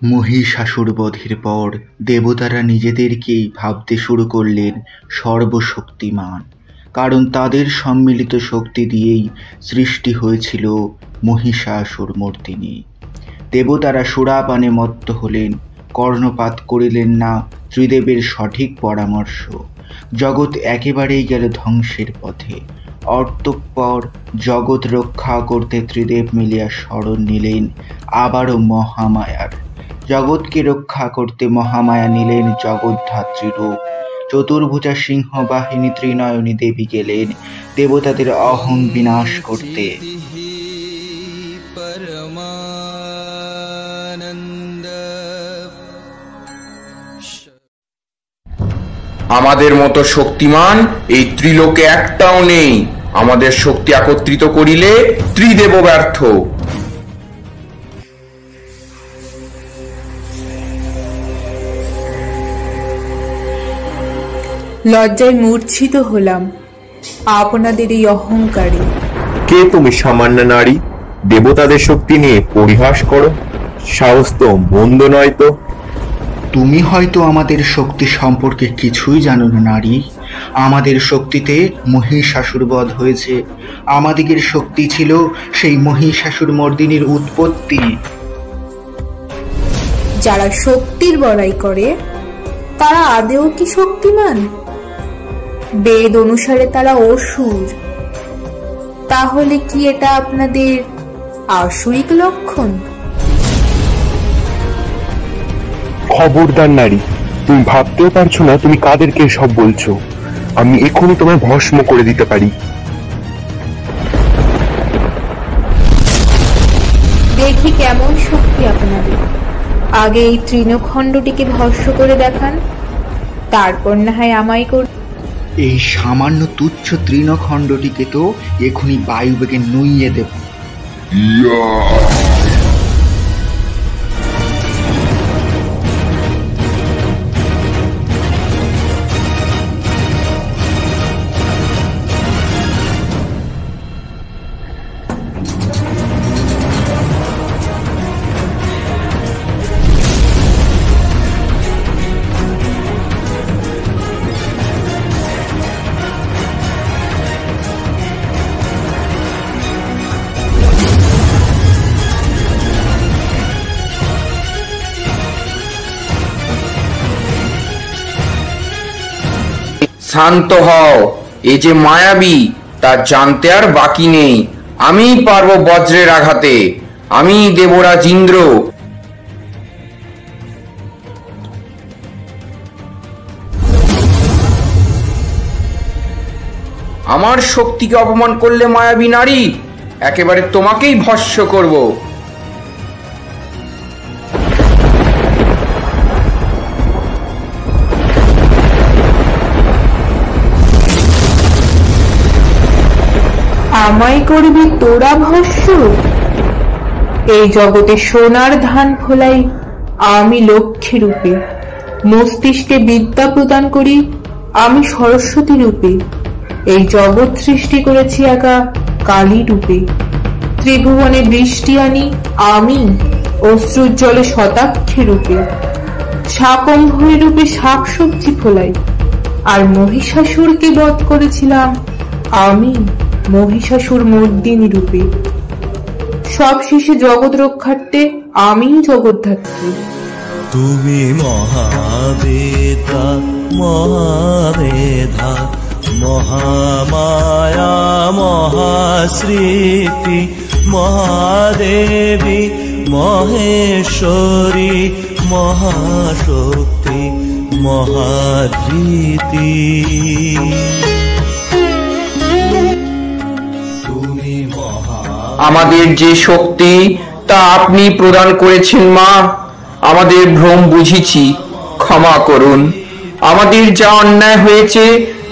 মহিষাসুর বধের পর দেবতারা নিজেদেরকেই ভাবতে শুরু করলেন সর্বশক্তিমান, কারণ তাদের সম্মিলিত শক্তি দিয়েই সৃষ্টি হয়েছিল মহিষাসুরমর্দিনী। দেবতারা সুরাপানে মত্ত হলেন, কর্ণপাত করিলেন না ত্রিদেবের সঠিক পরামর্শ। জগৎ একেবারেই গেল ধ্বংসের পথে। অতঃপর জগৎ রক্ষা করতে ত্রিদেব মিলিয়া শরণ নিলেন আবারও মহামায়ার। জগৎকে রক্ষা করতে মহামায়া নিলেন জগদ্ধাত্রী রূপ। চতুর্ভুজা সিংহবাহিনী ত্রিনয়নী দেবী গেলেন দেবতাদের অহং বিনাশ করতে। আমাদের মতো শক্তিমান এই ত্রিলোকে একটাও নেই। আমাদের শক্তি একত্রিত করিলে ত্রিদেব ব্যর্থ। লজ্জায় মূর্ছিত হলাম আপনাদের এই অহংকারে। কে তুমি সামান্য নারী? দেবতাদের শক্তি নিয়ে পরিহাস করো? সাহস তো মন্দ নয় তো। তুমি হয়তো আমাদের শক্তি সম্পর্কে কিছুই জানো না নারী। আমাদের শক্তিতে মহিষাসুর বধ হয়েছে। আমাদের শক্তি ছিল সেই মহিষাসুর মর্দিনীর উৎপত্তি। যারা শক্তির বড়াই করে তারা আদেও কি শক্তিমান? বেদ অনুসারে তারা অসুর। তাহলে কি এটা আপনাদের আসরিক লক্ষণ? খবরদার নারী, তুমি ভাবতেও পারছো না তুমি কাদেরকে সব বলছো। আমি এখনই তোমায় ভস্ম করে দিতে পারি। দেখি কেমন শক্তি আপনাদের। আগে এই তৃণখণ্ডটিকে ভস্ম করে দেখান, তারপর না হয় আমায় কর। এই সামান্য তুচ্ছ তৃণখণ্ডটিকে তো এখনই বায়ুবেগে নুইয়ে দেব। শান্ত হও। এ যে মায়াবী তা জানতে আর বাকি নেই। আমিই পারবো বজ্রের আঘাতে। আমি দেবরাজ ইন্দ্র। আমার শক্তিকে অপমান করলে মায়াবী নারী, একেবারে তোমাকেই ভস্ম করব। আমায় করবি তোরা ভস্ম? এই জগতে সোনার ধান ফলাই আমি লক্ষ্মী রূপে, মস্তিষ্কে বিদ্যা প্রদান করি আমি সরস্বতী রূপে, এই জগৎ সৃষ্টি করেছি একা কালী রূপে, ত্রিভুবনে বৃষ্টি আনি আমি অশ্রুর জলে শতাক্ষী রূপে, শাকম্ভরী রূপে শাকসবজি ফলাই, আর মহিষাসুরকে বধ করেছিলাম আমি মহিষাসুর মর্দিনী রূপে। সব শেষে জগৎ রক্ষার্থে আমিই জগদ্ধাত্রী। তুমি মহাবেদা মহামেধা মহামায়া মহাস্মৃতি মহাদেবী মহেশ্বরী মহাশক্তি মহাধৃতি। আমাদের যে শক্তি তা আপনি প্রদান করেছেন মা। আমাদের ভ্রম বুঝিছি, ক্ষমা করুন। আমাদের যা অন্যায় হয়েছে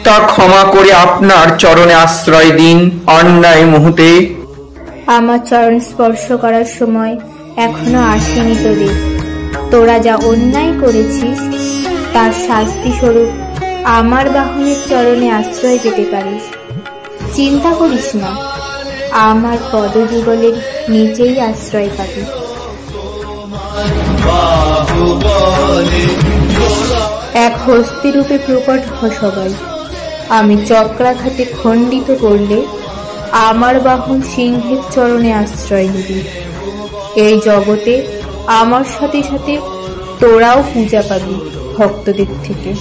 তা ক্ষমা করে আপনার চরণে আশ্রয় দিন অন্যায় মুহূর্তে। আমার চরণ স্পর্শ করার সময় এখনো আসেনি তোদের। তোরা যা অন্যায় করেছিস তার শাস্তি স্বরূপ আমার বাহনের চরণে আশ্রয় পেতে পারিস। চিন্তা করিস না, আমার পদযুগলের নিচেই আশ্রয় পাবি। এক হস্তি রূপে প্রকট হ সবাই, আমি চক্রাঘাতে খণ্ডিত করলে আমার বাহন সিংহের চরণে আশ্রয় নিবি। এই জগতে আমার সাথে সাথে তোরাও পূজা পাবি ভক্তদের থেকে।